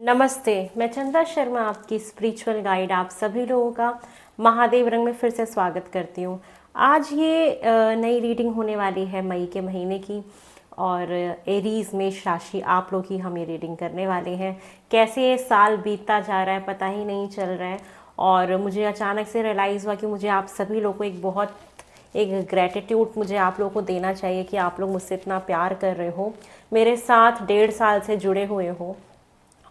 नमस्ते, मैं चंदा शर्मा आपकी स्पिरिचुअल गाइड आप सभी लोगों का महादेव रंग में फिर से स्वागत करती हूँ। आज ये नई रीडिंग होने वाली है मई के महीने की और एरीज मेष राशि आप लोग की हम ये रीडिंग करने वाले हैं। कैसे ये साल बीतता जा रहा है पता ही नहीं चल रहा है और मुझे अचानक से रियलाइज़ हुआ कि मुझे आप सभी लोगों को एक ग्रेटिट्यूड मुझे आप लोगों को देना चाहिए कि आप लोग मुझसे इतना प्यार कर रहे हो, मेरे साथ 1.5 साल से जुड़े हुए हो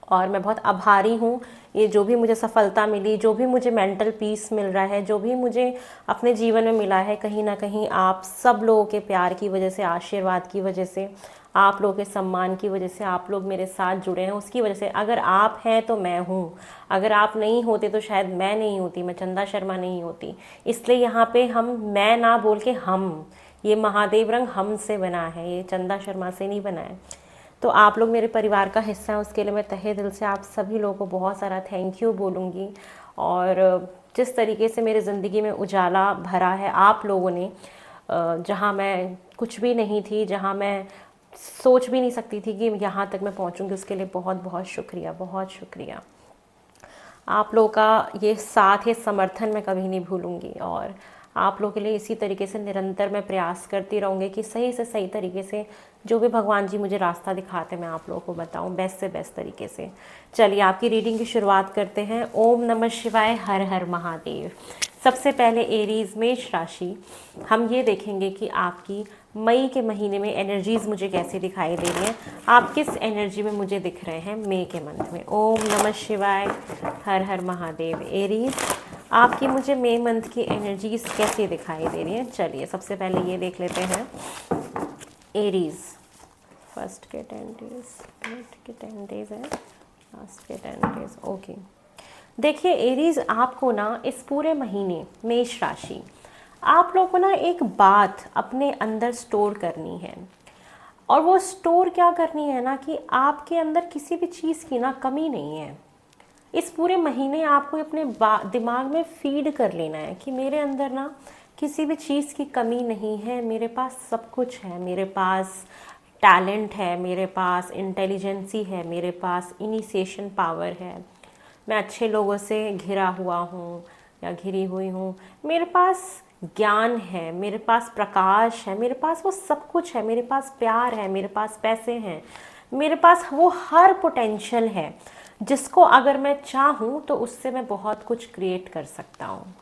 और मैं बहुत आभारी हूँ। ये जो भी मुझे सफलता मिली, जो भी मुझे मेंटल पीस मिल रहा है, जो भी मुझे अपने जीवन में मिला है, कहीं ना कहीं आप सब लोगों के प्यार की वजह से, आशीर्वाद की वजह से, आप लोगों के सम्मान की वजह से, आप लोग मेरे साथ जुड़े हैं उसकी वजह से। अगर आप हैं तो मैं हूँ, अगर आप नहीं होते तो शायद मैं नहीं होती, मैं चंदा शर्मा नहीं होती। इसलिए यहाँ पे हम मैं ना बोल के हम, ये महादेव रंग हम से बना है, ये चंदा शर्मा से नहीं बना है। तो आप लोग मेरे परिवार का हिस्सा हैं, उसके लिए मैं तहे दिल से आप सभी लोगों को बहुत सारा थैंक यू बोलूँगी। और जिस तरीके से मेरी ज़िंदगी में उजाला भरा है आप लोगों ने, जहाँ मैं कुछ भी नहीं थी, जहाँ मैं सोच भी नहीं सकती थी कि यहाँ तक मैं पहुँचूँगी, उसके लिए बहुत बहुत शुक्रिया, बहुत शुक्रिया। आप लोगों का ये साथ, ये समर्थन मैं कभी नहीं भूलूँगी और आप लोगों के लिए इसी तरीके से निरंतर मैं प्रयास करती रहूँगी कि सही से सही तरीके से जो भी भगवान जी मुझे रास्ता दिखाते मैं आप लोगों को बताऊँ बेस्ट से बेस्ट तरीके से। चलिए आपकी रीडिंग की शुरुआत करते हैं। ओम नमः शिवाय, हर हर महादेव। सबसे पहले एरीज मेष राशि, हम ये देखेंगे कि आपकी मई के महीने में एनर्जीज़ मुझे कैसे दिखाई दे रही हैं, आप किस एनर्जी में मुझे दिख रहे हैं मई के मंथ में। ओम नमः शिवाय, हर हर महादेव। एरीज, आपकी मुझे मई मंथ की एनर्जीज कैसे दिखाई दे रही हैं, चलिए सबसे पहले ये देख लेते हैं। एरीज, फर्स्ट के 10 डेज, मिड के 10 डेज है, लास्ट के 10 डेज, ओके। देखिए एरीज, आपको ना इस पूरे महीने मेष राशि, आप लोगों को ना एक बात अपने अंदर स्टोर करनी है और वो स्टोर क्या करनी है ना कि आपके अंदर किसी भी चीज़ की ना कमी नहीं है। इस पूरे महीने आपको अपने दिमाग में फीड कर लेना है कि मेरे अंदर ना किसी भी चीज़ की कमी नहीं है, मेरे पास सब कुछ है, मेरे पास टैलेंट है, मेरे पास इंटेलिजेंसी है, मेरे पास इनिशिएशन पावर है, मैं अच्छे लोगों से घिरा हुआ हूँ या घिरी हुई हूँ, मेरे पास ज्ञान है, मेरे पास प्रकाश है, मेरे पास वो सब कुछ है, मेरे पास प्यार है, मेरे पास पैसे हैं, मेरे पास वो हर पोटेंशियल है जिसको अगर मैं चाहूँ तो उससे मैं बहुत कुछ क्रिएट कर सकता हूँ।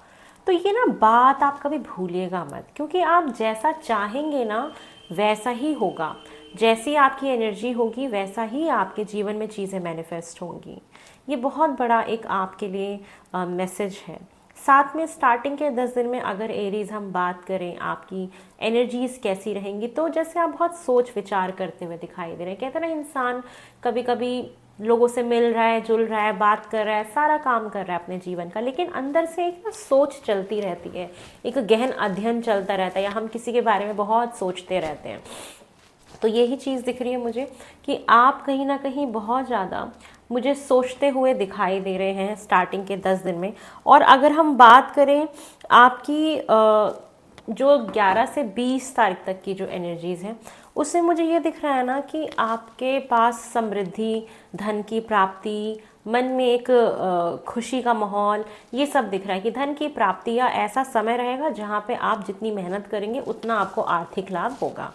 तो ये ना बात आप कभी भूलिएगा मत, क्योंकि आप जैसा चाहेंगे ना वैसा ही होगा। जैसी आपकी एनर्जी होगी वैसा ही आपके जीवन में चीज़ें मैनिफेस्ट होंगी। ये बहुत बड़ा एक आपके लिए मैसेज है। साथ में स्टार्टिंग के 10 दिन में अगर एरीज हम बात करें आपकी एनर्जीज कैसी रहेंगी, तो जैसे आप बहुत सोच विचार करते हुए दिखाई दे रहे हैं। कहते हैं ना, इंसान कभी कभी लोगों से मिल रहा है, जुल रहा है, बात कर रहा है, सारा काम कर रहा है अपने जीवन का, लेकिन अंदर से एक ना सोच चलती रहती है, एक गहन अध्ययन चलता रहता है, या हम किसी के बारे में बहुत सोचते रहते हैं। तो यही चीज़ दिख रही है मुझे कि आप कहीं ना कहीं बहुत ज़्यादा मुझे सोचते हुए दिखाई दे रहे हैं स्टार्टिंग के 10 दिन में। और अगर हम बात करें आपकी जो 11 से 20 तारीख तक की जो एनर्जीज़ हैं, उससे मुझे ये दिख रहा है ना कि आपके पास समृद्धि, धन की प्राप्ति, मन में एक खुशी का माहौल, ये सब दिख रहा है कि धन की प्राप्ति या ऐसा समय रहेगा जहाँ पे आप जितनी मेहनत करेंगे उतना आपको आर्थिक लाभ होगा।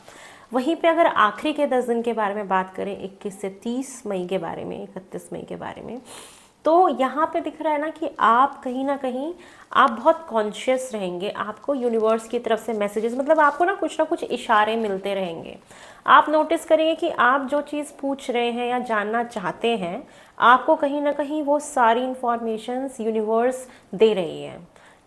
वहीं पे अगर आखिरी के 10 दिन के बारे में बात करें, 21 से 30 मई के बारे में, 31 मई के बारे में, तो यहाँ पे दिख रहा है ना कि आप कहीं ना कहीं आप बहुत कॉन्शियस रहेंगे। आपको यूनिवर्स की तरफ से मैसेजेस, मतलब आपको ना कुछ इशारे मिलते रहेंगे। आप नोटिस करेंगे कि आप जो चीज़ पूछ रहे हैं या जानना चाहते हैं, आपको कहीं ना कहीं वो सारी इंफॉर्मेशंस यूनिवर्स दे रही है।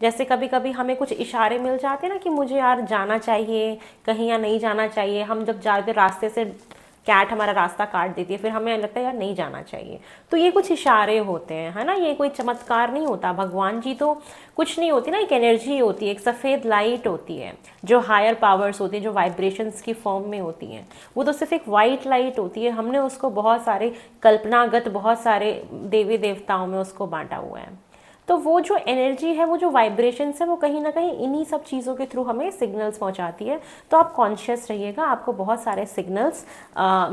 जैसे कभी कभी हमें कुछ इशारे मिल जाते हैं ना कि मुझे यार जाना चाहिए कहीं या नहीं जाना चाहिए। हम जब जाते रास्ते से कैट हमारा रास्ता काट देती है, फिर हमें लगता है यार नहीं जाना चाहिए। तो ये कुछ इशारे होते हैं, है ना, ये कोई चमत्कार नहीं होता। भगवान जी तो कुछ नहीं होती ना, एक एनर्जी होती है, एक सफ़ेद लाइट होती है जो हायर पावर्स होती है, जो वाइब्रेशंस की फॉर्म में होती हैं। वो तो सिर्फ एक वाइट लाइट होती है। हमने उसको बहुत सारे कल्पनागत, बहुत सारे देवी देवताओं में उसको बांटा हुआ है। तो वो जो एनर्जी है, वो जो वाइब्रेशंस है, वो कहीं ना कहीं इन्हीं सब चीज़ों के थ्रू हमें सिग्नल्स पहुंचाती है। तो आप कॉन्शियस रहिएगा, आपको बहुत सारे सिग्नल्स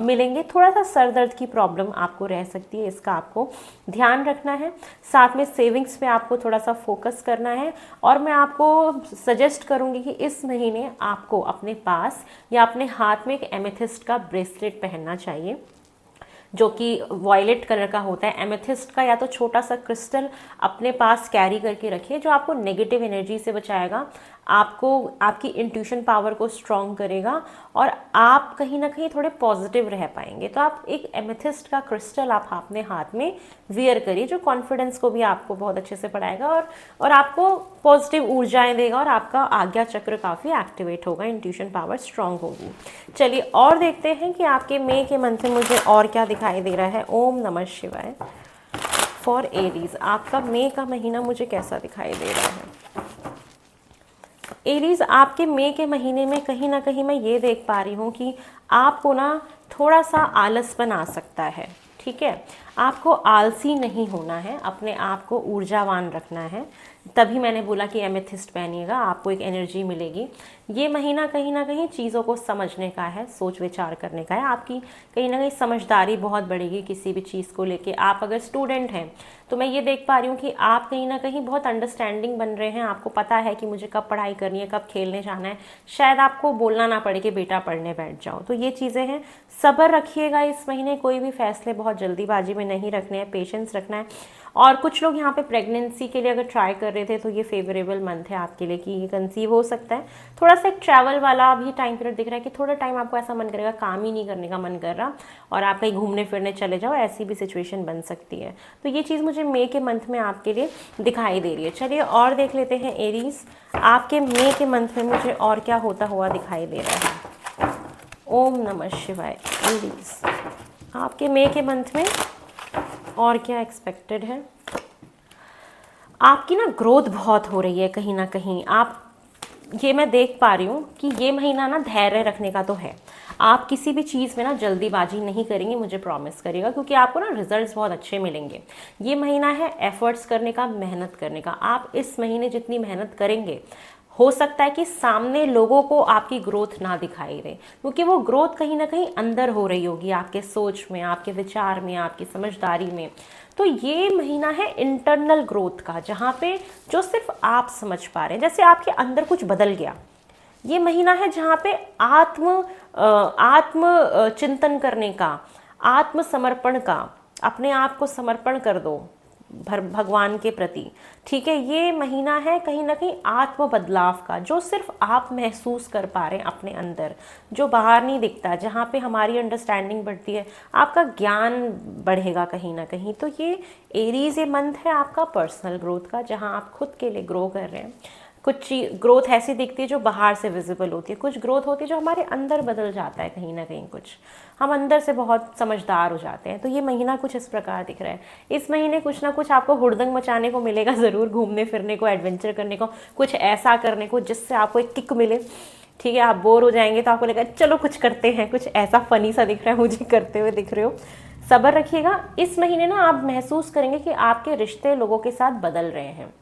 मिलेंगे। थोड़ा सा सर दर्द की प्रॉब्लम आपको रह सकती है, इसका आपको ध्यान रखना है। साथ में सेविंग्स पे आपको थोड़ा सा फोकस करना है। और मैं आपको सजेस्ट करूँगी कि इस महीने आपको अपने पास या अपने हाथ में एक एमेथिस्ट का ब्रेसलेट पहनना चाहिए, जो कि वॉयलेट कलर का होता है। एमेथिस्ट का या तो छोटा सा क्रिस्टल अपने पास कैरी करके रखिए, जो आपको नेगेटिव एनर्जी से बचाएगा, आपको आपकी इंट्यूशन पावर को स्ट्रॉन्ग करेगा और आप कहीं ना कहीं थोड़े पॉजिटिव रह पाएंगे। तो आप एक एमेथिस्ट का क्रिस्टल आप अपने हाथ में वियर करिए, जो कॉन्फिडेंस को भी आपको बहुत अच्छे से बढ़ाएगा और आपको पॉजिटिव ऊर्जाएं देगा और आपका आज्ञा चक्र काफ़ी एक्टिवेट होगा, इंट्यूशन पावर स्ट्रॉन्ग होगी। चलिए और देखते हैं कि आपके मई के मंथ में मुझे और क्या दिखाई दे रहा है। ओम नमः शिवाय। फॉर एरीज, आपका मई का महीना मुझे कैसा दिखाई दे रहा है। एरीज, आपके मई के महीने में कहीं ना कहीं मैं ये देख पा रही हूँ कि आपको ना थोड़ा सा आलसपन आ सकता है। ठीक है, आपको आलसी नहीं होना है, अपने आप को ऊर्जावान रखना है। तभी मैंने बोला कि एमेथिस्ट पहनिएगा, आपको एक एनर्जी मिलेगी। ये महीना कहीं ना कहीं चीज़ों को समझने का है, सोच विचार करने का है। आपकी कहीं ना कहीं समझदारी बहुत बढ़ेगी किसी भी चीज़ को लेके। आप अगर स्टूडेंट हैं तो मैं ये देख पा रही हूँ कि आप कहीं ना कहीं बहुत अंडरस्टैंडिंग बन रहे हैं। आपको पता है कि मुझे कब पढ़ाई करनी है, कब खेलने जाना है। शायद आपको बोलना ना पड़े कि बेटा पढ़ने बैठ जाओ। तो ये चीज़ें हैं, सब्र रखिएगा इस महीने। कोई भी फैसले बहुत जल्दीबाजी में नहीं रखने हैं, पेशेंस रखना है। और कुछ लोग यहाँ पे प्रेगनेंसी के लिए अगर ट्राई कर रहे थे तो ये फेवरेबल मंथ है आपके लिए कि ये कंसीव हो सकता है। थोड़ा सा एक ट्रैवल वाला भी टाइम पीरियड दिख रहा है कि थोड़ा टाइम आपको ऐसा मन करेगा, काम ही नहीं करने का मन कर रहा और आप कहीं घूमने फिरने चले जाओ, ऐसी भी सिचुएशन बन सकती है। तो ये चीज़ मुझे मई के मंथ में आपके लिए दिखाई दे रही है। चलिए और देख लेते हैं एरीज, आपके मई के मंथ में मुझे और क्या होता हुआ दिखाई दे रहा है। ओम नमः शिवाय। एरीज, आपके मई के मंथ में और क्या एक्सपेक्टेड है। आपकी ना ग्रोथ बहुत हो रही है कहीं ना कहीं। आप, ये मैं देख पा रही हूँ कि ये महीना ना धैर्य रखने का तो है। आप किसी भी चीज़ में ना जल्दीबाजी नहीं करेंगे, मुझे प्रॉमिस करिएगा, क्योंकि आपको ना रिजल्ट्स बहुत अच्छे मिलेंगे। ये महीना है एफर्ट्स करने का, मेहनत करने का। आप इस महीने जितनी मेहनत करेंगे, हो सकता है कि सामने लोगों को आपकी ग्रोथ ना दिखाई दे, क्योंकि वो ग्रोथ कहीं ना कहीं अंदर हो रही होगी, आपके सोच में, आपके विचार में, आपकी समझदारी में। तो ये महीना है इंटरनल ग्रोथ का, जहाँ पे जो सिर्फ आप समझ पा रहे हैं, जैसे आपके अंदर कुछ बदल गया। ये महीना है जहाँ पे आत्म चिंतन करने का, आत्मसमर्पण का, अपने आप को समर्पण कर दो भगवान के प्रति। ठीक है, ये महीना है कहीं ना कहीं आत्म बदलाव का, जो सिर्फ आप महसूस कर पा रहे हैं अपने अंदर, जो बाहर नहीं दिखता, जहाँ पे हमारी अंडरस्टैंडिंग बढ़ती है, आपका ज्ञान बढ़ेगा कहीं ना कहीं। तो ये एरीज ये मंथ है आपका पर्सनल ग्रोथ का, जहाँ आप खुद के लिए ग्रो कर रहे हैं। कुछ ग्रोथ ऐसी दिखती है जो बाहर से विजिबल होती है, कुछ ग्रोथ होती है जो हमारे अंदर बदल जाता है कहीं ना कहीं, कुछ हम अंदर से बहुत समझदार हो जाते हैं। तो ये महीना कुछ इस प्रकार दिख रहा है। इस महीने कुछ ना कुछ आपको हुड़दंग मचाने को मिलेगा ज़रूर, घूमने फिरने को, एडवेंचर करने को, कुछ ऐसा करने को जिससे आपको एक किक मिले। ठीक है, आप बोर हो जाएंगे तो आपको लगेगा चलो कुछ करते हैं, कुछ ऐसा फनी सा दिख रहा है मुझे करते हुए दिख रहे हो। सब्र रखिएगा। इस महीने ना आप महसूस करेंगे कि आपके रिश्ते लोगों के साथ बदल रहे हैं।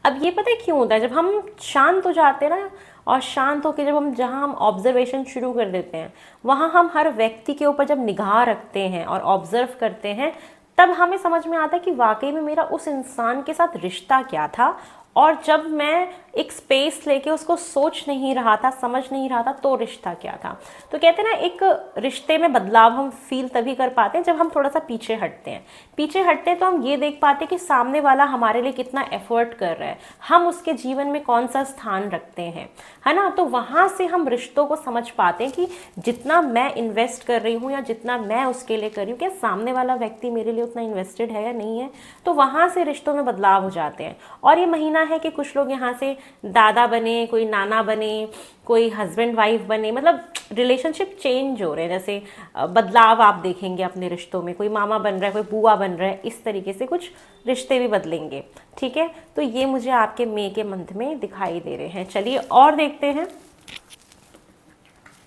अब ये पता है क्यों होता है, जब हम शांत हो जाते हैं ना, और शांत होकर जब हम जहाँ हम ऑब्जर्वेशन शुरू कर देते हैं, वहाँ हम हर व्यक्ति के ऊपर जब निगाह रखते हैं और ऑब्जर्व करते हैं, तब हमें समझ में आता है कि वाकई में मेरा उस इंसान के साथ रिश्ता क्या था। और जब मैं एक स्पेस लेके उसको सोच नहीं रहा था, समझ नहीं रहा था, तो रिश्ता क्या था। तो कहते हैं ना, एक रिश्ते में बदलाव हम फील तभी कर पाते हैं जब हम थोड़ा सा पीछे हटते हैं। पीछे हटते हैं तो हम ये देख पाते हैं कि सामने वाला हमारे लिए कितना एफर्ट कर रहा है, हम उसके जीवन में कौन सा स्थान रखते हैं, है ना। तो वहाँ से हम रिश्तों को समझ पाते हैं कि जितना मैं इन्वेस्ट कर रही हूँ या जितना मैं उसके लिए कर रही हूँ, क्या सामने वाला व्यक्ति मेरे लिए उतना इन्वेस्टेड है या नहीं है। तो वहाँ से रिश्तों में बदलाव हो जाते हैं। और ये महीना है कि कुछ लोग यहाँ से दादा बने, कोई नाना बने, कोई हस्बैंड वाइफ बने, मतलब रिलेशनशिप चेंज हो रहे हैं। जैसे बदलाव आप देखेंगे अपने रिश्तों में, कोई मामा बन रहा है, कोई बुआ बन रहा है, इस तरीके से कुछ रिश्ते भी बदलेंगे। ठीक है, तो ये मुझे आपके मई के मंथ में दिखाई दे रहे हैं। चलिए और देखते हैं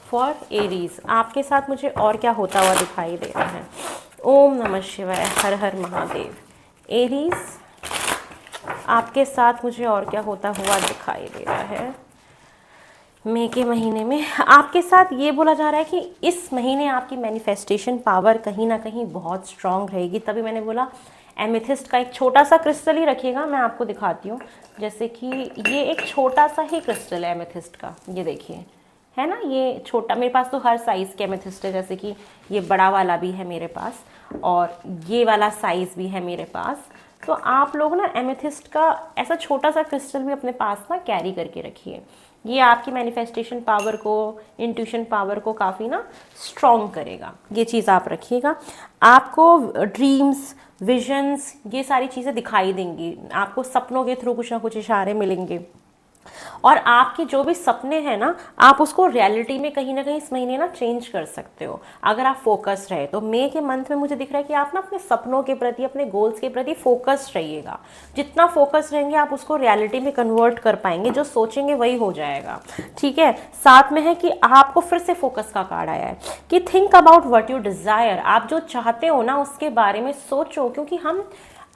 फॉर एरीज, आपके साथ मुझे और क्या होता हुआ दिखाई दे रहा है। ओम नमः शिवाय, हर हर महादेव। एरीज, आपके साथ मुझे और क्या होता हुआ दिखाई दे रहा है मई के महीने में। आपके साथ ये बोला जा रहा है कि इस महीने आपकी मैनिफेस्टेशन पावर कहीं ना कहीं बहुत स्ट्रांग रहेगी। तभी मैंने बोला एमेथिस्ट का एक छोटा सा क्रिस्टल ही रखिएगा, मैं आपको दिखाती हूँ। जैसे कि ये एक छोटा सा ही क्रिस्टल है एमेथिस्ट का, ये देखिए, है ना, ये छोटा। मेरे पास तो हर साइज़ के एमेथिस्ट है, जैसे कि ये बड़ा वाला भी है मेरे पास और ये वाला साइज़ भी है मेरे पास। तो आप लोग ना एमेथिस्ट का ऐसा छोटा सा क्रिस्टल भी अपने पास ना कैरी करके रखिए। ये आपकी मैनिफेस्टेशन पावर को, इंट्यूशन पावर को काफ़ी ना स्ट्रॉन्ग करेगा। ये चीज़ आप रखिएगा। आपको ड्रीम्स, विजन्स, ये सारी चीज़ें दिखाई देंगी। आपको सपनों के थ्रू कुछ ना कुछ इशारे मिलेंगे और आपके जो भी सपने हैं ना, आप उसको रियलिटी में कहीं ना कहीं इस महीने ना चेंज कर सकते हो अगर आप फोकस रहे तो। मई के मंथ में मुझे दिख रहा है कि आप ना अपने सपनों के प्रति, अपने गोल्स के प्रति फोकस रहिएगा। जितना फोकस रहेंगे आप उसको रियलिटी में कन्वर्ट कर पाएंगे। जो सोचेंगे वही हो जाएगा, ठीक है। साथ में है कि आपको फिर से फोकस का कार्ड आया है कि think about what you desire. आप जो चाहते हो ना उसके बारे में सोचो, क्योंकि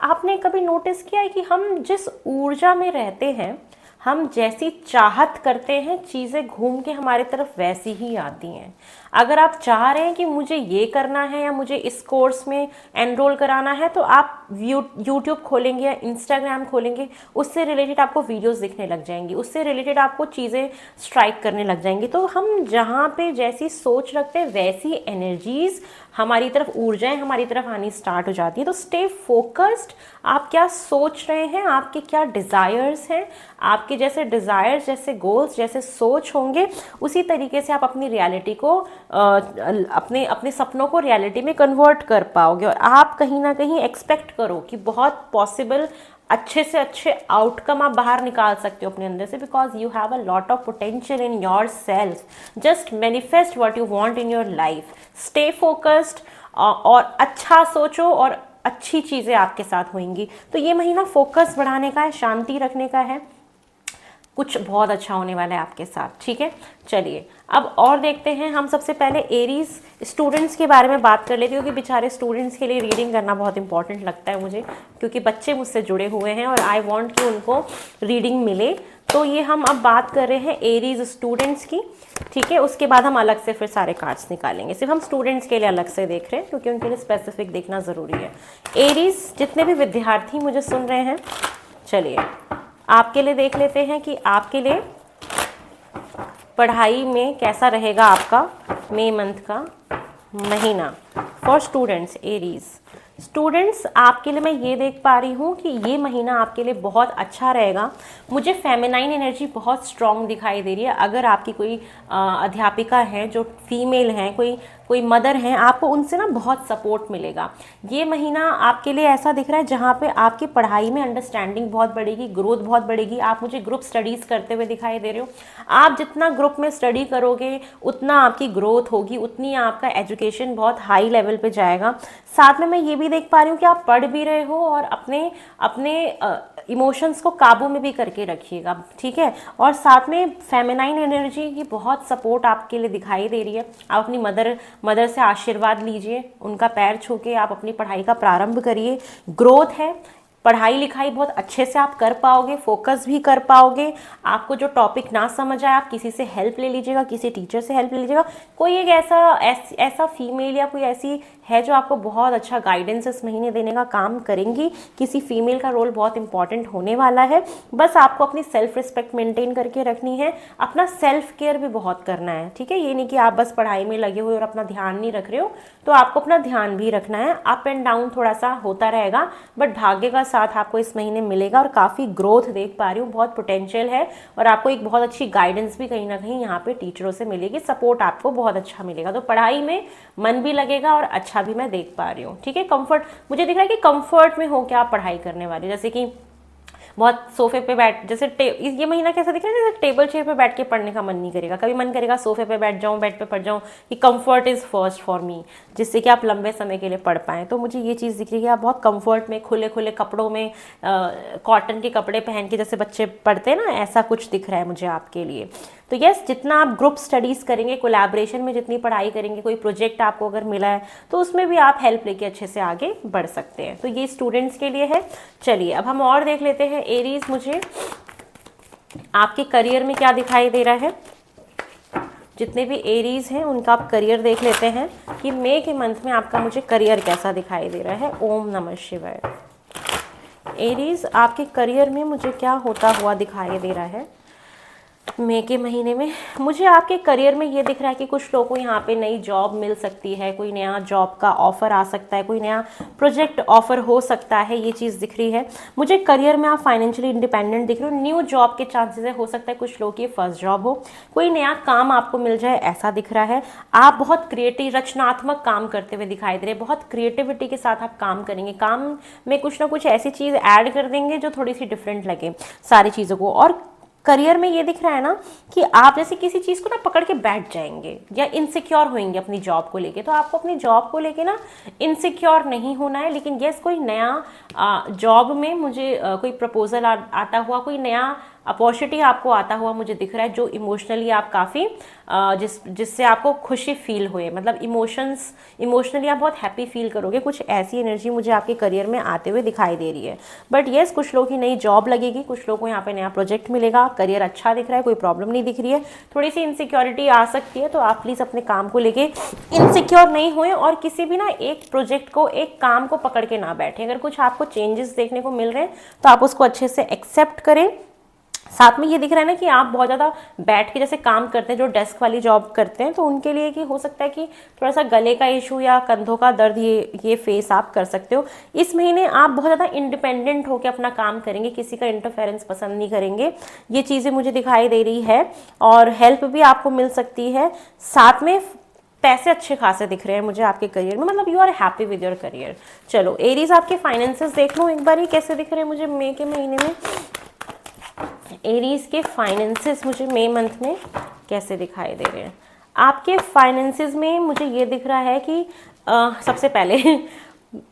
आपने कभी नोटिस किया है कि हम जिस ऊर्जा में रहते हैं, हम जैसी चाहत करते हैं चीज़ें घूम के हमारे तरफ वैसी ही आती हैं। अगर आप चाह रहे हैं कि मुझे ये करना है या मुझे इस कोर्स में एनरोल कराना है, तो आप यूट्यूब खोलेंगे या इंस्टाग्राम खोलेंगे, उससे रिलेटेड आपको वीडियोस दिखने लग जाएंगी, उससे रिलेटेड आपको चीज़ें स्ट्राइक करने लग जाएंगी। तो हम जहाँ पे जैसी सोच रखते हैं वैसी एनर्जीज हमारी तरफ, ऊर्जाएं हमारी तरफ आनी स्टार्ट हो जाती है। तो स्टे फोकस्ड। आप क्या सोच रहे हैं, आपके क्या डिज़ायर्स हैं, आपके जैसे डिज़ायर्स, जैसे गोल्स, जैसे सोच होंगे, उसी तरीके से आप अपनी रियलिटी को, अपने अपने सपनों को रियलिटी में कन्वर्ट कर पाओगे। और आप कहीं ना कहीं एक्सपेक्ट करो कि बहुत पॉसिबल अच्छे से अच्छे आउटकम आप बाहर निकाल सकते हो अपने अंदर से, because you have a lot of potential in your self. Just manifest what you want in your life. Stay focused और अच्छा सोचो और अच्छी चीज़ें आपके साथ होंगी। तो ये महीना फोकस बढ़ाने का है, शांति रखने का है, कुछ बहुत अच्छा होने वाला है आपके साथ, ठीक है। चलिए अब और देखते हैं। हम सबसे पहले एरीज स्टूडेंट्स के बारे में बात कर लेते हैं, क्योंकि बेचारे स्टूडेंट्स के लिए रीडिंग करना बहुत इंपॉर्टेंट लगता है मुझे, क्योंकि बच्चे मुझसे जुड़े हुए हैं और आई वांट कि उनको रीडिंग मिले। तो ये हम अब बात कर रहे हैं एरीज स्टूडेंट्स की, ठीक है। उसके बाद हम अलग से फिर सारे कार्ड्स निकालेंगे। सिर्फ हम स्टूडेंट्स के लिए अलग से देख रहे हैं क्योंकि उनके लिए स्पेसिफिक देखना ज़रूरी है। एरीज जितने भी विद्यार्थी मुझे सुन रहे हैं, चलिए आपके लिए देख लेते हैं कि आपके लिए पढ़ाई में कैसा रहेगा आपका मई मंथ का महीना फॉर स्टूडेंट्स एरीज। स्टूडेंट्स आपके लिए मैं ये देख पा रही हूँ कि ये महीना आपके लिए बहुत अच्छा रहेगा। मुझे फेमिनाइन एनर्जी बहुत स्ट्रांग दिखाई दे रही है। अगर आपकी कोई अध्यापिका है जो फीमेल हैं, कोई मदर हैं, आपको उनसे ना बहुत सपोर्ट मिलेगा। ये महीना आपके लिए ऐसा दिख रहा है जहाँ पे आपकी पढ़ाई में अंडरस्टैंडिंग बहुत बढ़ेगी, ग्रोथ बहुत बढ़ेगी। आप मुझे ग्रुप स्टडीज़ करते हुए दिखाई दे रहे हो। आप जितना ग्रुप में स्टडी करोगे उतना आपकी ग्रोथ होगी, उतनी आपका एजुकेशन बहुत हाई लेवल पे जाएगा। साथ में मैं ये भी देख पा रही हूँ कि आप पढ़ भी रहे हो और अपने इमोशंस को काबू में भी करके रखिएगा, ठीक है। और साथ में फेमिनाइन एनर्जी की बहुत सपोर्ट आपके लिए दिखाई दे रही है। आप अपनी मदर से आशीर्वाद लीजिए, उनका पैर छू के आप अपनी पढ़ाई का प्रारंभ करिए। ग्रोथ है, पढ़ाई लिखाई बहुत अच्छे से आप कर पाओगे, फोकस भी कर पाओगे। आपको जो टॉपिक ना समझ आए आप किसी से हेल्प ले लीजिएगा, किसी टीचर से हेल्प ले लीजिएगा। कोई एक ऐसा फीमेल या कोई ऐसी है जो आपको बहुत अच्छा गाइडेंस इस महीने देने का काम करेंगी। किसी फीमेल का रोल बहुत इंपॉर्टेंट होने वाला है। बस आपको अपनी सेल्फ रिस्पेक्ट मेंटेन करके रखनी है, अपना सेल्फ केयर भी बहुत करना है, ठीक है। ये नहीं कि आप बस पढ़ाई में लगे हुए और अपना ध्यान नहीं रख रहे हो, तो आपको अपना ध्यान भी रखना है। अप एंड डाउन थोड़ा सा होता रहेगा, बट भाग्य का साथ आपको इस महीने मिलेगा और काफ़ी ग्रोथ देख पा रही हूँ, बहुत पोटेंशियल है। और आपको एक बहुत अच्छी गाइडेंस भी कहीं ना कहीं यहाँ पे टीचरों से मिलेगी, सपोर्ट आपको बहुत अच्छा मिलेगा। तो पढ़ाई में मन भी लगेगा और अच्छा भी मैं देख पा रही हूँ, ठीक है। कंफर्ट मुझे दिख रहा है कि कंफर्ट में हो क्या आप पढ़ाई करने वाले, जैसे कि बहुत सोफे पे बैठ, जैसे ये महीना कैसा दिख रहा है, जैसे टेबल चेयर पे बैठ के पढ़ने का मन नहीं करेगा। कभी मन करेगा सोफे पे बैठ जाऊँ, बेड पे पढ़ जाऊँ, कि comfort is first for me, जिससे कि आप लंबे समय के लिए पढ़ पाएँ। तो मुझे ये चीज़ दिख रही है कि आप बहुत कंफर्ट में, खुले खुले कपड़ों में, कॉटन के कपड़े पहन के जैसे बच्चे पढ़ते हैं ना, ऐसा कुछ दिख रहा है मुझे आपके लिए। तो यस, जितना आप ग्रुप स्टडीज़ करेंगे, कोलैबोरेशन में जितनी पढ़ाई करेंगे, कोई प्रोजेक्ट आपको अगर मिला है तो उसमें भी आप हेल्प लेके अच्छे से आगे बढ़ सकते हैं। तो ये स्टूडेंट्स के लिए है। चलिए अब हम और देख लेते हैं एरीज, मुझे आपके करियर में क्या दिखाई दे रहा है। जितने भी एरीज हैं उनका आप करियर देख लेते हैं कि मई के मंथ में आपका मुझे करियर कैसा दिखाई दे रहा है। ओम नमः शिवाय। एरीज, आपके करियर में मुझे क्या होता हुआ दिखाई दे रहा है मई के महीने में। मुझे आपके करियर में ये दिख रहा है कि कुछ लोगों को यहाँ पे नई जॉब मिल सकती है, कोई नया जॉब का ऑफर आ सकता है, कोई नया प्रोजेक्ट ऑफर हो सकता है, ये चीज़ दिख रही है मुझे। करियर में आप फाइनेंशियली इंडिपेंडेंट दिख रहे हो, न्यू जॉब के चांसेस है, हो सकता है कुछ लोगों की फर्स्ट जॉब हो, कोई नया काम आपको मिल जाए, ऐसा दिख रहा है। आप बहुत क्रिएटिव, रचनात्मक काम करते हुए दिखाई दे रहे हैं, बहुत क्रिएटिविटी के साथ आप काम करेंगे, काम में कुछ ना कुछ ऐसी चीज़ ऐड कर देंगे जो थोड़ी सी डिफरेंट लगे सारी चीज़ों को। और करियर में ये दिख रहा है ना कि आप जैसे किसी चीज़ को ना पकड़ के बैठ जाएंगे या इनसिक्योर होंगे अपनी जॉब को लेके। तो आपको अपनी जॉब को लेके ना इनसिक्योर नहीं होना है, लेकिन यस, कोई नया जॉब में मुझे कोई प्रपोजल आता हुआ, कोई नया अपॉर्चुनिटी आपको आता हुआ मुझे दिख रहा है जो इमोशनली आप काफ़ी जिससे आपको खुशी फील हुए, मतलब इमोशनली आप बहुत हैप्पी फील करोगे। कुछ ऐसी एनर्जी मुझे आपके करियर में आते हुए दिखाई दे रही है। बट येस, कुछ लोगों की नई जॉब लगेगी, कुछ लोगों को यहाँ पे नया प्रोजेक्ट मिलेगा, करियर अच्छा दिख रहा है, कोई प्रॉब्लम नहीं दिख रही है। थोड़ी सी इनसिक्योरिटी आ सकती है, तो आप प्लीज़ अपने काम को लेके इनसिक्योर नहीं हुए और किसी भी ना एक प्रोजेक्ट को, एक काम को पकड़ के ना बैठे। अगर कुछ आपको चेंजेस देखने को मिल रहे हैं तो आप उसको अच्छे से एक्सेप्ट करें। साथ में ये दिख रहा है ना कि आप बहुत ज़्यादा बैठ के जैसे काम करते हैं, जो डेस्क वाली जॉब करते हैं, तो उनके लिए कि हो सकता है कि थोड़ा सा गले का इशू या कंधों का दर्द ये फेस आप कर सकते हो। इस महीने आप बहुत ज़्यादा इंडिपेंडेंट होकर अपना काम करेंगे, किसी का इंटरफेरेंस पसंद नहीं करेंगे, ये चीज़ें मुझे दिखाई दे रही है। और हेल्प भी आपको मिल सकती है। साथ में पैसे अच्छे खासे दिख रहे हैं मुझे आपके करियर में, मतलब you are happy with your career. चलो एरीज, आपके फाइनेंसेस देख लो एक बार, ये कैसे दिख रहे हैं मुझे मई के महीने में। एरीज के फाइनेंसेस मुझे मई मंथ में कैसे दिखाई दे रहे हैं। आपके फाइनेंसेस में मुझे ये दिख रहा है कि सबसे पहले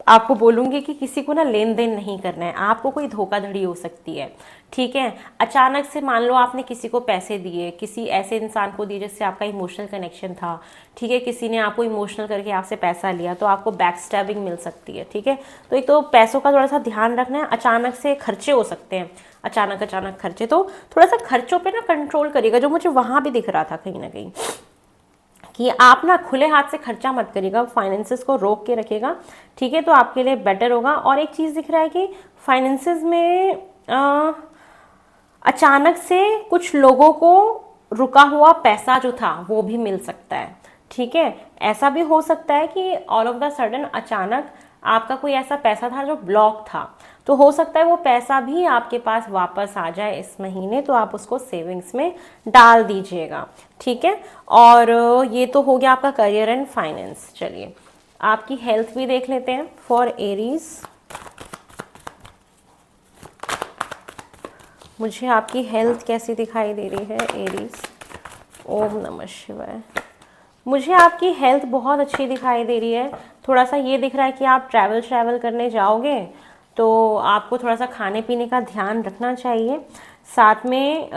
आपको बोलूँगी कि किसी को ना लेन देन नहीं करना है, आपको कोई धोखाधड़ी हो सकती है, ठीक है। अचानक से मान लो आपने किसी को पैसे दिए, किसी ऐसे इंसान को दिए जिससे आपका इमोशनल कनेक्शन था, ठीक है, किसी ने आपको इमोशनल करके आपसे पैसा लिया, तो आपको बैक स्टैबिंग मिल सकती है, ठीक है। तो एक तो पैसों का थोड़ा सा ध्यान रखना है। अचानक से खर्चे हो सकते हैं, अचानक खर्चे, तो थोड़ा सा खर्चों पे ना कंट्रोल करिएगा, जो मुझे वहाँ भी दिख रहा था कहीं ना कहीं कि आप ना खुले हाथ से खर्चा मत करिएगा, फाइनेंसेस को रोक के रखिएगा, ठीक है, तो आपके लिए बेटर होगा। और एक चीज़ दिख रहा है कि फाइनेंसेस में अचानक से कुछ लोगों को रुका हुआ पैसा जो था वो भी मिल सकता है, ठीक है। ऐसा भी हो सकता है कि ऑल ऑफ द सडन अचानक आपका कोई ऐसा पैसा था जो ब्लॉक था, तो हो सकता है वो पैसा भी आपके पास वापस आ जाए इस महीने, तो आप उसको सेविंग्स में डाल दीजिएगा, ठीक है। और ये तो हो गया आपका करियर एंड फाइनेंस। चलिए आपकी हेल्थ भी देख लेते हैं फॉर एरीज। मुझे आपकी हेल्थ कैसी दिखाई दे रही है एरीज। ओम नमः शिवाय। मुझे आपकी हेल्थ बहुत अच्छी दिखाई दे रही है। थोड़ा सा ये दिख रहा है कि आप ट्रैवल करने जाओगे तो आपको थोड़ा सा खाने पीने का ध्यान रखना चाहिए। साथ में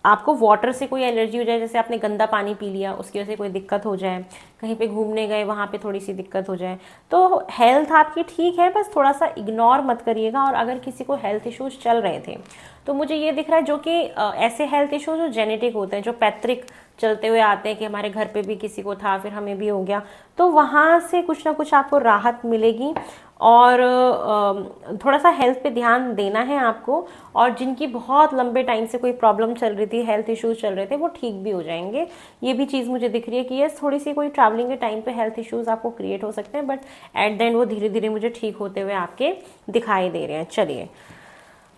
आपको वाटर से कोई एलर्जी हो जाए, जैसे आपने गंदा पानी पी लिया उसकी वजह से कोई दिक्कत हो जाए, कहीं पे घूमने गए वहाँ पे थोड़ी सी दिक्कत हो जाए, तो हेल्थ आपकी ठीक है, बस थोड़ा सा इग्नोर मत करिएगा। और अगर किसी को हेल्थ इश्यूज चल रहे थे तो मुझे ये दिख रहा है जो कि ऐसे हेल्थ इश्यूज जो जेनेटिक होते हैं, जो पैतृक चलते हुए आते हैं कि हमारे घर पे भी किसी को था फिर हमें भी हो गया, तो वहाँ से कुछ ना कुछ आपको राहत मिलेगी। और थोड़ा सा हेल्थ पे ध्यान देना है आपको। और जिनकी बहुत लंबे टाइम से कोई प्रॉब्लम चल रही थी, हेल्थ इश्यूज चल रहे थे, वो ठीक भी हो जाएंगे। ये भी चीज़ मुझे दिख रही है कि ये थोड़ी सी कोई ट्रैवलिंग के टाइम पे हेल्थ इश्यूज आपको क्रिएट हो सकते हैं, बट एट द एंड वो धीरे धीरे मुझे ठीक होते हुए आपके दिखाई दे रहे हैं। चलिए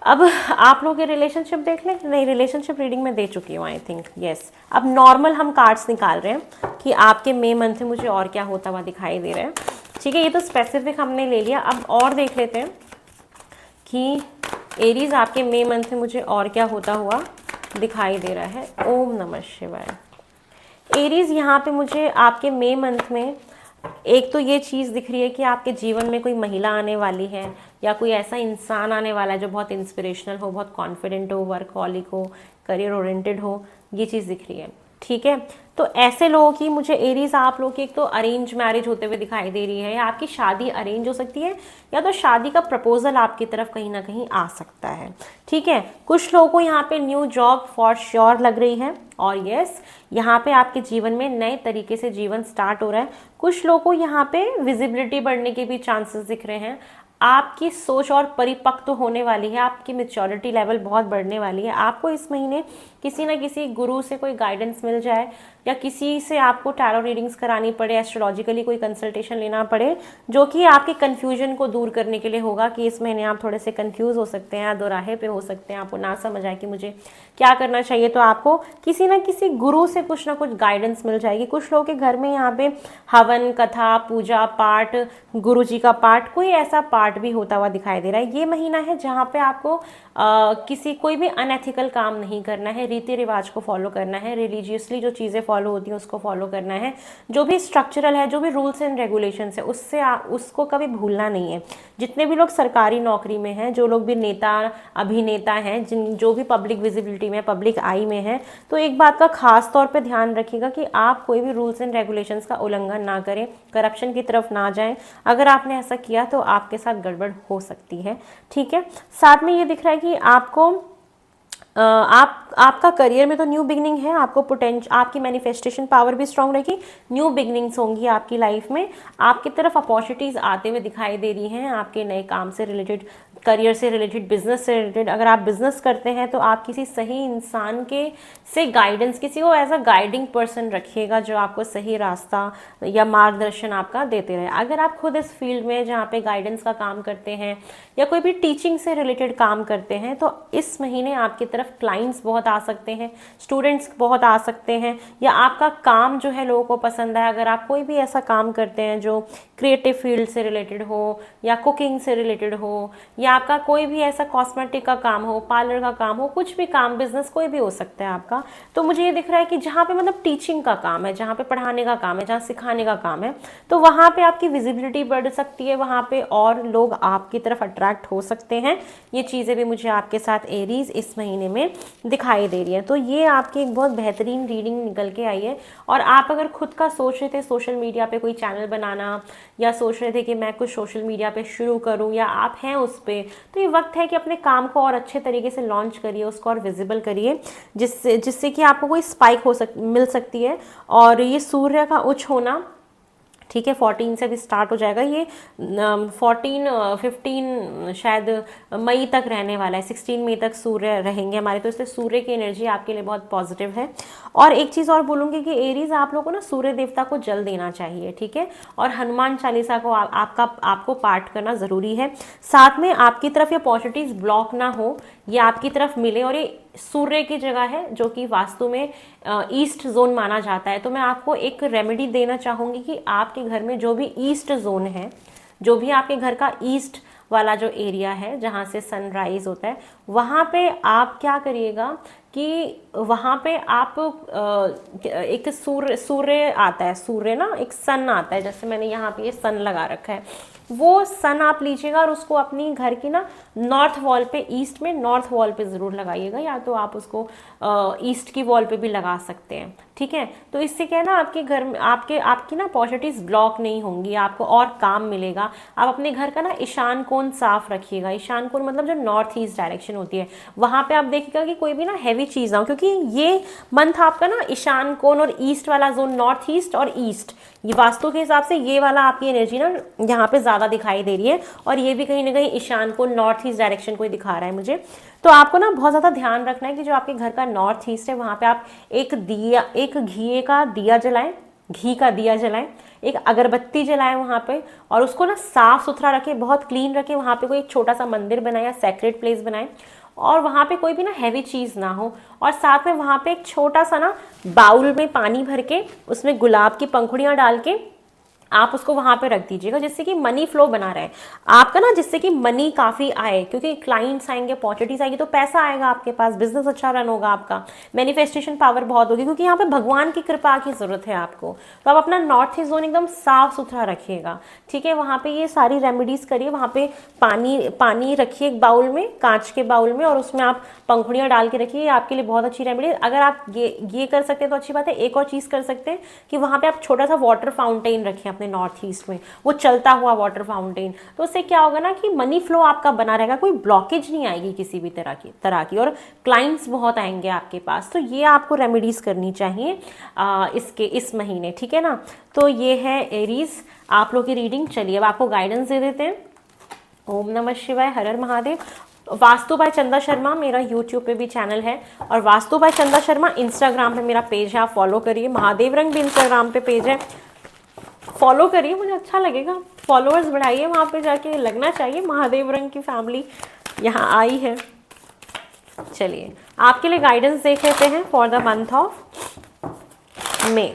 अब आप लोग के रिलेशनशिप देख लें। नहीं, रिलेशनशिप रीडिंग में दे चुकी हूँ आई थिंक, यस। अब नॉर्मल हम कार्ड्स निकाल रहे हैं कि आपके मई मंथ में मुझे और क्या होता हुआ दिखाई दे रहा है, ठीक है। ये तो स्पेसिफिक हमने ले लिया। अब और देख लेते हैं कि एरीज आपके मई मंथ में मुझे और क्या होता हुआ दिखाई दे रहा है। ओम नमः शिवाय। एरीज, यहाँ पे मुझे आपके मई मंथ में एक तो ये चीज़ दिख रही है कि आपके जीवन में कोई महिला आने वाली है या कोई ऐसा इंसान आने वाला है जो बहुत इंस्पिरेशनल हो, बहुत कॉन्फिडेंट हो, वर्कहॉलिक हो, करियर ओरिएंटेड हो, ये चीज़ दिख रही है। ठीक है, तो ऐसे लोगों की मुझे एरीज आप लोग की एक तो अरेंज मैरिज होते हुए दिखाई दे रही है, या आपकी शादी अरेंज हो सकती है, या तो शादी का प्रपोजल आपकी तरफ कहीं ना कहीं आ सकता है। ठीक है, कुछ लोगों को यहाँ पे न्यू जॉब फॉर श्योर लग रही है, और यस यहाँ पे आपके जीवन में नए तरीके से जीवन स्टार्ट हो रहा है। कुछ लोगों को यहाँ पे विजिबिलिटी बढ़ने के भी चांसेस दिख रहे हैं। आपकी सोच और परिपक्व होने वाली है, आपकी मैच्योरिटी लेवल बहुत बढ़ने वाली है। आपको इस महीने किसी ना किसी गुरु से कोई गाइडेंस मिल जाए, या किसी से आपको टैरो रीडिंग्स करानी पड़े, एस्ट्रोलॉजिकली कोई कंसल्टेशन लेना पड़े, जो कि आपके कन्फ्यूजन को दूर करने के लिए होगा कि इस महीने आप थोड़े से कंफ्यूज हो सकते हैं, दोराहे पे हो सकते हैं, आपको ना समझ आए कि मुझे क्या करना चाहिए। तो आपको किसी ना किसी गुरु से कुछ ना कुछ गाइडेंस मिल जाएगी। कुछ लोगों के घर में यहाँ पे हवन, कथा, पूजा पाठ, गुरु जी का पाठ, कोई ऐसा पाठ भी होता हुआ दिखाई दे रहा है। ये महीना है जहाँ पे आपको किसी कोई भी अनएथिकल काम नहीं करना है, रीति रिवाज को फॉलो करना है, रिलीजियसली जो चीज़ें फॉलो होती हैं उसको फॉलो करना है, जो भी स्ट्रक्चरल है, जो भी रूल्स एंड रेगुलेशंस है, उससे उसको कभी भूलना नहीं है। जितने भी लोग सरकारी नौकरी में हैं, जो लोग भी नेता अभिनेता हैं, जो भी पब्लिक विजिबिलिटी में, पब्लिक आई में हैं, तो एक बात का खास तौर पे ध्यान रखिएगा कि आप कोई भी रूल्स एंड रेगुलेशंस का उल्लंघन ना करें, करप्शन की तरफ ना जाएं। अगर आपने ऐसा किया तो आपके साथ गड़बड़ हो सकती है। ठीक है, साथ में ये दिख रहा है कि आपको आपका करियर में तो न्यू बिगनिंग है, आपको पोटेंशियल, आपकी मैनिफेस्टेशन पावर भी स्ट्रांग रहेगी, न्यू बिगनिंग्स होंगी आपकी लाइफ में, आपकी तरफ अपॉर्चुनिटीज़ आते हुए दिखाई दे रही हैं, आपके नए काम से रिलेटेड, करियर से रिलेटेड, बिजनेस से रिलेटेड। अगर आप बिजनेस करते हैं तो आप किसी सही इंसान के से गाइडेंस, किसी को एज अ गाइडिंग पर्सन रखिएगा जो आपको सही रास्ता या मार्गदर्शन आपका देते रहे। अगर आप खुद इस फील्ड में जहाँ पे गाइडेंस का काम करते हैं या कोई भी टीचिंग से रिलेटेड काम करते हैं, तो इस महीने आपकी तरफ क्लाइंट्स बहुत आ सकते हैं, स्टूडेंट्स बहुत आ सकते हैं, या आपका काम जो है लोगों को पसंद है। अगर आप कोई भी ऐसा काम करते हैं जो क्रिएटिव फील्ड से रिलेटेड हो, या कुकिंग से रिलेटेड हो, या आपका कोई भी ऐसा कॉस्मेटिक का काम हो, पार्लर का काम हो, कुछ भी काम, बिजनेस कोई भी हो सकता है आपका, तो मुझे ये दिख रहा है कि जहाँ पे मतलब टीचिंग का काम है, जहाँ पे पढ़ाने का काम है, जहाँ सिखाने का काम है, तो वहाँ पे आपकी विजिबिलिटी बढ़ सकती है, वहाँ पे और लोग आपकी तरफ अट्रैक्ट हो सकते हैं। ये चीज़ें भी मुझे आपके साथ एरीज इस महीने में दिखाई दे रही है। तो ये आपकी एक बहुत बेहतरीन रीडिंग निकल के आई है। और आप अगर खुद का सोच रहे थे सोशल मीडिया पे कोई चैनल बनाना, या सोच रहे थे कि मैं कुछ सोशल मीडिया पे शुरू करूं, या आप हैं उस पर, तो ये वक्त है कि अपने काम को और अच्छे तरीके से लॉन्च करिए, उसको और विजिबल करिए, जिससे कि आपको कोई स्पाइक मिल सकती है। और ये सूर्य का उच्च होना, ठीक है, 14 से भी स्टार्ट हो जाएगा ये, 15 शायद मई तक रहने वाला है, 16 मई तक सूर्य रहेंगे हमारे, तो इसलिए सूर्य की एनर्जी आपके लिए बहुत पॉजिटिव है। और एक चीज़ और बोलूँगी कि एरीज आप लोगों को ना सूर्य देवता को जल देना चाहिए, ठीक है, और हनुमान चालीसा को आपको पाठ करना ज़रूरी है। साथ में आपकी तरफ ये अपॉर्चुनिटीज़ ब्लॉक ना हो, ये आपकी तरफ मिले, और ये सूर्य की जगह है जो कि वास्तु में ईस्ट जोन माना जाता है। तो मैं आपको एक रेमेडी देना चाहूँगी कि आपके घर में जो भी ईस्ट जोन है, जो भी आपके घर का ईस्ट वाला जो एरिया है जहाँ से सनराइज होता है, वहाँ पे आप क्या करिएगा कि वहाँ पे आप एक सूर्य आता है, सूर्य ना एक सन आता है, जैसे मैंने यहाँ पे ये सन लगा रखा है, वो सन आप लीजिएगा और उसको अपनी घर की ना नॉर्थ वॉल पे, ईस्ट में नॉर्थ वॉल पे ज़रूर लगाइएगा, या तो आप उसको ईस्ट की वॉल पे भी लगा सकते हैं। ठीक है, तो इससे क्या है ना, आपके घर में आपकी ना अपॉर्चुनिटीज़ ब्लॉक नहीं होंगी, आपको और काम मिलेगा। आप अपने घर का ना ईशान कोण साफ रखिएगा। ईशान कोण मतलब जो नॉर्थ ईस्ट डायरेक्शन होती है, वहाँ पे आप देखिएगा कि कोई भी ना हैवी चीज़ ना हो, क्योंकि ये मंथ आपका ना ईशान कोण और ईस्ट वाला जोन, नॉर्थ ईस्ट और ईस्ट, ये वास्तु के हिसाब से ये वाला आपकी एनर्जी ना यहाँ पे ज़्यादा दिखाई दे रही है, और ये भी कहीं ना कहीं ईशान कोण नॉर्थ ईस्ट डायरेक्शन को ही दिखा रहा है मुझे। तो आपको ना बहुत ज़्यादा ध्यान रखना है कि जो आपके घर का नॉर्थ ईस्ट है, वहाँ पे आप एक घी का दिया जलाएं, घी का दिया जलाएं, एक अगरबत्ती जलाएं वहाँ पे, और उसको ना साफ सुथरा रखें, बहुत क्लीन रखें। वहाँ पे कोई एक छोटा सा मंदिर बनाए या सेक्रेट प्लेस बनाएं, और वहाँ पे कोई भी ना हैवी चीज़ ना हो, और साथ में वहाँ पे एक छोटा सा ना बाउल में पानी भर के उसमें गुलाब की पंखुड़ियाँ डाल के आप उसको वहां पे रख दीजिएगा, जिससे कि मनी फ्लो बना रहे आपका ना, जिससे कि मनी काफ़ी आए, क्योंकि क्लाइंट्स आएंगे, अपॉर्चुनिटीज आएगी तो पैसा आएगा आपके पास, बिजनेस अच्छा रन होगा आपका, मैनिफेस्टेशन पावर बहुत होगी, क्योंकि यहाँ पे भगवान की कृपा की जरूरत है आपको। तो आप अपना नॉर्थ ईस्ट जोन एकदम साफ सुथरा रखिएगा, ठीक है। वहाँ पे ये सारी रेमेडीज करिए, वहाँ पे पानी रखिए एक बाउल में, कांच के बाउल में, और उसमें आप पंखुड़ियाँ डाल के रखिए, आपके लिए बहुत अच्छी रेमेडी। अगर आप ये कर सकते हैं तो अच्छी बात है। एक और चीज़ कर सकते हैं कि वहाँ पे आप छोटा सा वाटर फाउंटेन रखें अपने नॉर्थ ईस्ट में, वो चलता हुआ वाटर फाउंटेन। तो उससे क्या होगा ना कि मनी फ्लो आपका बना रहेगा, कोई ब्लॉकेज नहीं आएगी किसी भी तरह की, और क्लाइंट्स बहुत आएंगे आपके पास। तो ये आपको रेमेडीज करनी चाहिए इस महीने, ठीक है ना। तो ये है एरीज आप लोग की रीडिंग। चलिए अब आपको गाइडेंस दे देते हैं। ओम नमः शिवाय, हर हर महादेव। वास्तु बाय चंदा शर्मा मेरा यूट्यूब पे भी चैनल है, और वास्तु बाय चंदा शर्मा इंस्टाग्राम पे मेरा पेज है, आप फॉलो करिए। महादेव रंग भी इंस्टाग्राम पे पेज है, फॉलो करिए, मुझे अच्छा लगेगा। फॉलोअर्स बढ़ाइए, वहाँ पे जाके लगना चाहिए महादेव रंग की फैमिली यहाँ आई है। चलिए आपके लिए गाइडेंस देख लेते हैं for the month of May.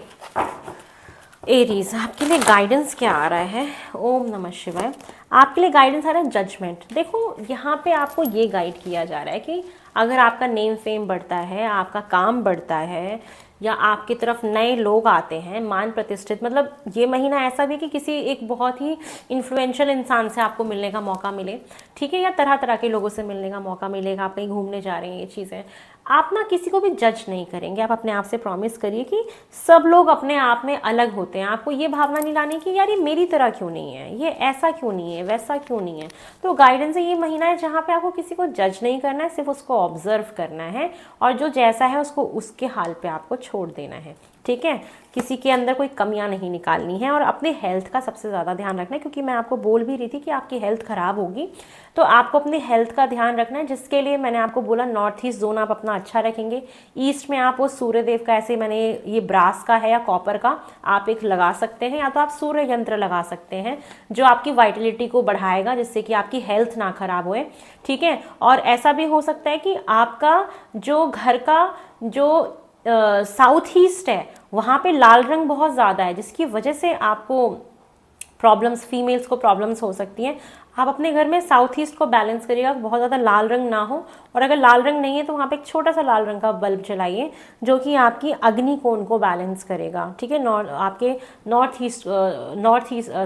Aries आपके लिए गाइडेंस क्या आ रहा है? ओम नमः शिवाय। आपके लिए गाइडेंस आ रहा है जजमेंट। देखो यहाँ पे आपको ये गाइड किया जा रहा है कि अगर आपका नेम फेम बढ़ता है, आपका काम बढ़ता है, या आपकी तरफ नए लोग आते हैं, मान प्रतिष्ठित, मतलब ये महीना ऐसा भी कि किसी एक बहुत ही इन्फ्लुएंशियल इंसान से आपको मिलने का मौका मिले, ठीक है, या तरह तरह के लोगों से मिलने का मौका मिलेगा, आप कहीं घूमने जा रहे हैं, ये चीज़ें आप ना किसी को भी जज नहीं करेंगे। आप अपने आप से प्रॉमिस करिए कि सब लोग अपने आप में अलग होते हैं। आपको ये भावना नहीं लानी कि यार ये मेरी तरह क्यों नहीं है, ये ऐसा क्यों नहीं है, वैसा क्यों नहीं है। तो गाइडेंस ये महीना है जहाँ पे आपको किसी को जज नहीं करना है, सिर्फ उसको ऑब्जर्व करना है, और जो जैसा है उसको उसके हाल पे आपको छोड़ देना है, ठीक है। किसी के अंदर कोई कमियां नहीं निकालनी है, और अपने हेल्थ का सबसे ज़्यादा ध्यान रखना है, क्योंकि मैं आपको बोल भी रही थी कि आपकी हेल्थ ख़राब होगी, तो आपको अपनी हेल्थ का ध्यान रखना है, जिसके लिए मैंने आपको बोला नॉर्थ ईस्ट जोन आप अपना अच्छा रखेंगे। ईस्ट में आप वो सूर्य देव का, ऐसे मैंने ये ब्रास का है या कॉपर का आप एक लगा सकते हैं, या तो आप सूर्य यंत्र लगा सकते हैं जो आपकी वाइटलिटी को बढ़ाएगा, जिससे कि आपकी हेल्थ ना खराब होए, ठीक है। और ऐसा भी हो सकता है कि आपका जो घर का जो साउथ ईस्ट है वहाँ पे लाल रंग बहुत ज़्यादा है, जिसकी वजह से आपको प्रॉब्लम्स, फीमेल्स को प्रॉब्लम्स हो सकती हैं। आप अपने घर में साउथ ईस्ट को बैलेंस करिएगा, बहुत ज़्यादा लाल रंग ना हो, और अगर लाल रंग नहीं है तो वहाँ पे एक छोटा सा लाल रंग का बल्ब जलाइए, जो कि आपकी अग्नि कोण को बैलेंस करेगा, ठीक है। आपके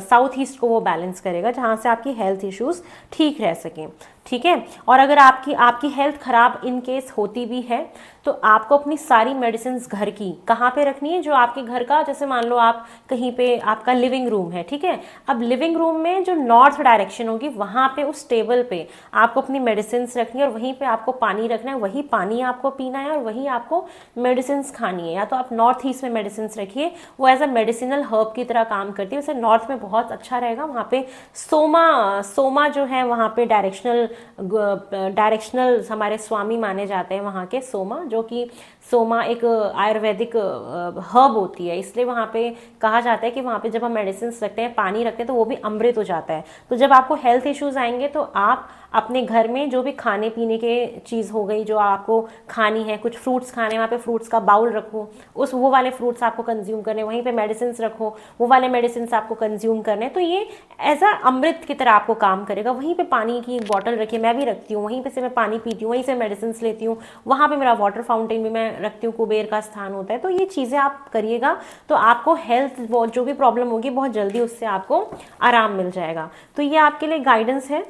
साउथ ईस्ट को वो बैलेंस करेगा, जहाँ से आपकी हेल्थ इश्यूज ठीक रह सकें, ठीक है। और अगर आपकी हेल्थ खराब इन केस होती भी है, तो आपको अपनी सारी मेडिसिन घर की कहाँ पे रखनी है, जो आपके घर का, जैसे मान लो आप कहीं पे आपका लिविंग रूम है, ठीक है। अब लिविंग रूम में जो नॉर्थ डायरेक्शन होगी, वहाँ पे उस टेबल पे आपको अपनी मेडिसिन रखनी है, और वहीं पे आपको पानी रखना है, वही पानी आपको पीना है, और वही आपको मेडिसिन खानी है। या तो आप नॉर्थ ईस्ट में मेडिसिन रखिए, वो एज अ मेडिसिनल हर्ब की तरह काम करती है, वैसे नॉर्थ में बहुत अच्छा रहेगा। वहाँ पे सोमा जो है वहाँ पे डायरेक्शनल हमारे स्वामी माने जाते हैं वहाँ के सोमा, जो कि सोमा एक आयुर्वेदिक हर्ब होती है, इसलिए वहाँ पे कहा जाता है कि वहाँ पे जब हम मेडिसिन रखते हैं, पानी रखते हैं, तो वो भी अमृत हो जाता है। तो जब आपको हेल्थ इश्यूज आएंगे तो आप अपने घर में जो भी खाने पीने के चीज़ हो गई जो आपको खानी है, कुछ फ्रूट्स खाने, वहाँ पे फ्रूट्स का बाउल रखो, वो वाले फ्रूट्स आपको कंज्यूम करने, वहीं पे मेडिसिन रखो, वो वाले मेडिसिन आपको कंज्यूम करने, तो ये एज अ अमृत की तरह आपको काम करेगा। वहीं पे पानी की एक बॉटल रखिए, मैं भी रखती हूँ, वहीं पे से मैं पानी पीती हूँ, वहीं से मेडिसिन लेती हूँ, वहाँ पे मेरा वाटर फाउंटेन भी मैं रखती हूँ, कुबेर का स्थान होता है। तो ये चीज़ें आप करिएगा, तो आपको हेल्थ जो भी प्रॉब्लम होगी बहुत जल्दी उससे आपको आराम मिल जाएगा। तो ये आपके लिए गाइडेंस है,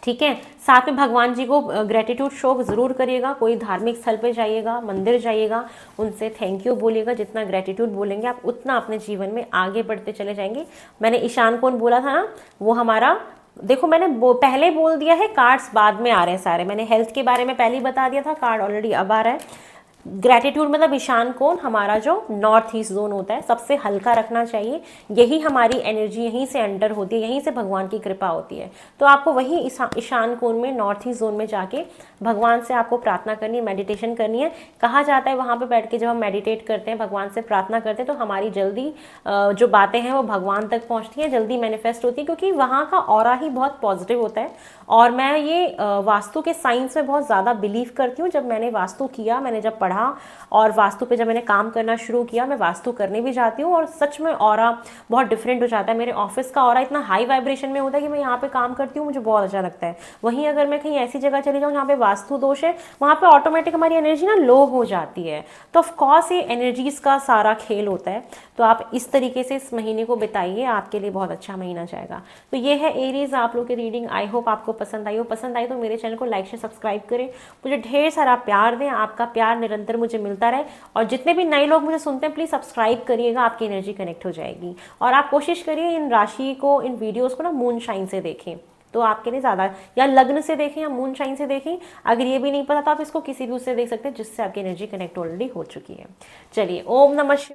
ठीक है। साथ में भगवान जी को ग्रेटिट्यूड शो जरूर करिएगा, कोई धार्मिक स्थल पे जाइएगा, मंदिर जाइएगा, उनसे थैंक यू बोलिएगा। जितना ग्रेटिट्यूड बोलेंगे आप उतना अपने जीवन में आगे बढ़ते चले जाएंगे। मैंने ईशान कोण बोला था ना, वो हमारा, देखो मैंने पहले बोल दिया है, कार्ड्स बाद में आ रहे हैं सारे। मैंने हेल्थ के बारे में पहले ही बता दिया था, कार्ड ऑलरेडी अब आ रहा है। ग्रेटिट्यूड मतलब ईशान कोण हमारा जो नॉर्थ ईस्ट जोन होता है, सबसे हल्का रखना चाहिए, यही हमारी एनर्जी यहीं से एंटर होती है, यहीं से भगवान की कृपा होती है। तो आपको वही ईशान कोण में नॉर्थ ईस्ट जोन में जाके भगवान से आपको प्रार्थना करनी है, मेडिटेशन करनी है। कहा जाता है वहाँ पे बैठ के जब हम मेडिटेट करते हैं, भगवान से प्रार्थना करते हैं, तो हमारी जल्दी जो बातें हैं वो भगवान तक पहुँचती हैं, जल्दी मैनिफेस्ट होती है, क्योंकि वहाँ का ऑरा ही बहुत पॉजिटिव होता है। और मैं ये वास्तु के साइंस में बहुत ज़्यादा बिलीव करती हूँ। जब मैंने वास्तु किया, मैंने जब पढ़ा बढ़ा और वास्तु पे जब मैंने काम करना शुरू किया, मैं वास्तु करने भी जाती हूँ और सच में ऑरा बहुत डिफरेंट हो जाता है। मेरे ऑफिस का ऑरा इतना हाई वाइब्रेशन में होता है कि मैं यहाँ पे काम करती हूँ, मुझे बहुत अच्छा लगता है। वहीं अगर मैं कहीं ऐसी जगह चली जाऊँ जहाँ पे वास्तु दोष है, वहाँ पे ऑटोमेटिक हमारी एनर्जी ना लो हो जाती है। तो ऑफकोर्स ये एनर्जीज का सारा खेल होता है। तो आप इस तरीके से इस महीने को बिताइए, आपके लिए बहुत अच्छा महीना जाएगा। तो ये है एरीज आप लोग की रीडिंग। आई होप आपको पसंद आई हो। पसंद आई तो मेरे चैनल को लाइक शेयर सब्सक्राइब करें, मुझे ढेर सारा प्यार दें। आपका प्यार निरंतर मुझे मिलता रहे। और जितने भी नए लोग मुझे सुनते हैं प्लीज़ सब्सक्राइब करिएगा, आपकी एनर्जी कनेक्ट हो जाएगी। और आप कोशिश करिए इन राशि को, इन वीडियोस को ना मून शाइन से देखें, तो आपके लिए ज़्यादा, या लग्न से देखें या मून शाइन से देखें। अगर ये भी नहीं पता तो आप इसको किसी भी उससे देख सकते हैं जिससे आपकी एनर्जी कनेक्ट ऑलरेडी हो चुकी है। चलिए, ओम नमः शिवाय।